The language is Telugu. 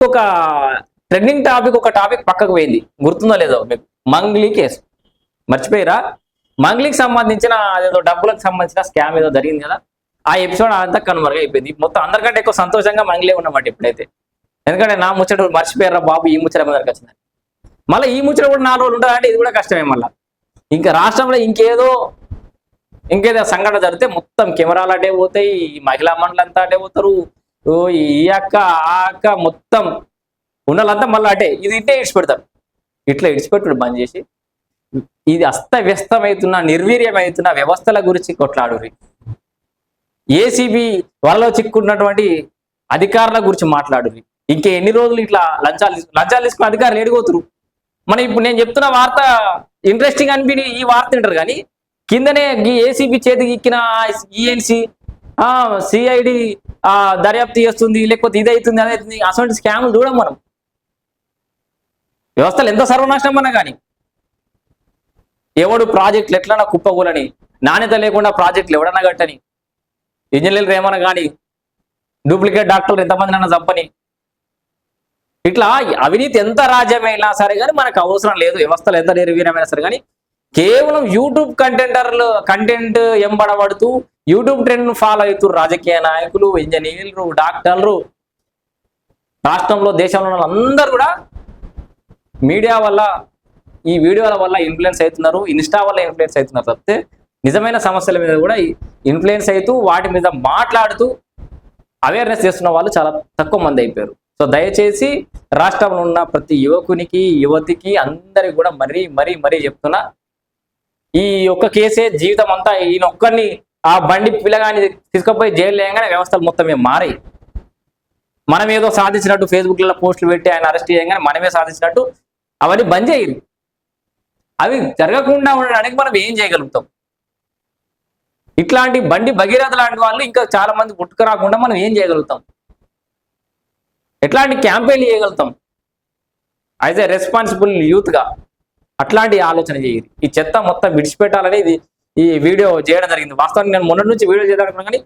ఒక ట్రెండింగ్ టాపిక్, ఒక టాపిక్ పక్కకు పోయింది, గుర్తుందో లేదో మీకు? మంగ్లీ కేసు మర్చిపోయారా? మంగ్లీకి సంబంధించిన అదేదో డబ్బులకు సంబంధించిన స్కామ్ ఏదో జరిగింది కదా, ఆ ఎపిసోడ్ అంతా కనుమరుగా అయిపోయింది. మొత్తం అందరికంటే ఎక్కువ సంతోషంగా మంగ్లీ ఉన్నమాట ఇప్పుడైతే. ఎందుకంటే నా ముచ్చట మర్చిపోయారా బాబు, ఈ ముచ్చట అందరికి వచ్చింది. మళ్ళీ ఈ ముచ్చట కూడా 4 రోజులు ఉంటుందంటే ఇది కూడా కష్టమే. మళ్ళీ ఇంకా రాష్ట్రంలో ఇంకేదో సంఘటన జరిగితే మొత్తం కెమెరాలు అటే పోతాయి, మహిళా మండలంతా అటే పోతారు, ఈ అక్క ఆ అక్క మొత్తం ఉన్నలంతా మళ్ళీ అటే ఇది ఇట్టే ఇడిచిపెడతారు. ఇట్లా ఇడిచిపెట్టుడు బంద్ చేసి ఇది అస్తవ్యస్తమవుతున్న నిర్వీర్యమవుతున్న వ్యవస్థల గురించి కొట్లాడురి. ఏసీబీ వాళ్ళలో చిక్కున్నటువంటి అధికారుల గురించి మాట్లాడురి. ఇంకే ఎన్ని రోజులు ఇట్లా లంచాలు తీసుకున్న అధికారులు ఏడిపోతురు? మనం ఇప్పుడు నేను చెప్తున్న వార్త ఇంట్రెస్టింగ్ అనిపి ఈ వార్త తింటారు, కానీ కిందనే ఈ ఏసీబీ చేతికి ఇక్కిన ఈఎన్సీ సిఐడి దర్యాప్తు చేస్తుంది, లేకపోతే ఇది అవుతుంది అదవుతుంది, అటువంటి స్కాములు చూడం మనం. వ్యవస్థలు ఎంత సర్వనాశనం అన్నా కానీ ఎవడు ప్రాజెక్టులు ఎట్లన్నా కుప్పగూలని, నాణ్యత లేకుండా ప్రాజెక్టులు ఎవడన్నా గట్టని, ఇంజనీర్లు ఏమన్నా కానీ, డూప్లికేట్ డాక్టర్లు ఎంతమంది అన్నా చంపని, ఇట్లా అవినీతి ఎంత రాజ్యమైనా సరే కానీ మనకు అవసరం లేదు. వ్యవస్థలు ఎంత నిర్వీర్యమైనా సరే కానీ కేవలం యూట్యూబ్ కంటెంట్ ఎంబడబడుతూ యూట్యూబ్ ట్రెండ్ ఫాలో అవుతూ రాజకీయ నాయకులు, ఇంజనీర్లు, డాక్టర్లు, రాష్ట్రంలో దేశంలో అందరూ కూడా మీడియా వల్ల, ఈ వీడియోల వల్ల ఇన్ఫ్లుయెన్స్ అవుతున్నారు, ఇన్స్టా వల్ల ఇన్ఫ్లుయెన్స్ అవుతున్నారు తప్పితే నిజమైన సమస్యల మీద కూడా ఇన్ఫ్లుయెన్స్ అవుతూ వాటి మీద మాట్లాడుతూ అవేర్నెస్ చేస్తున్న వాళ్ళు చాలా తక్కువ మంది అయిపోయారు. సో దయచేసి రాష్ట్రంలో ఉన్న ప్రతి యువకునికి, యువతికి, అందరికి కూడా మరీ చెప్తున్నా, ఈ ఒక్క కేసే జీవితం అంతా, ఈయన ఒక్కరిని ఆ బండి పిల్లగాని తీసుకుపోయి జైలు వేయగానే వ్యవస్థలు మొత్తం మారాయి. మనం ఏదో సాధించినట్టు ఫేస్బుక్లలో పోస్టులు పెట్టి ఆయన అరెస్ట్ చేయగానే మనమే సాధించినట్టు అవన్నీ బంద్ చేయరు. అవి జరగకుండా ఉండడానికి మనం ఏం చేయగలుగుతాం? ఇట్లాంటి బండి భగీరథ లాంటి వాళ్ళు ఇంకా చాలా మంది పుట్టుకురాకుండా మనం ఏం చేయగలుగుతాం? ఎట్లాంటి క్యాంపెయిన్ చేయగలుగుతాం యాజ్ ఎ రెస్పాన్సిబుల్ యూత్గా? అట్లాంటి ఆలోచన చేయరు. ఈ చెత్త మొత్తం విడిచిపెట్టాలని ఈ వీడియో చేయడం జరిగింది. వాస్తవానికి నేను మొన్నటి నుంచి వీడియో చేద్దాం కానీ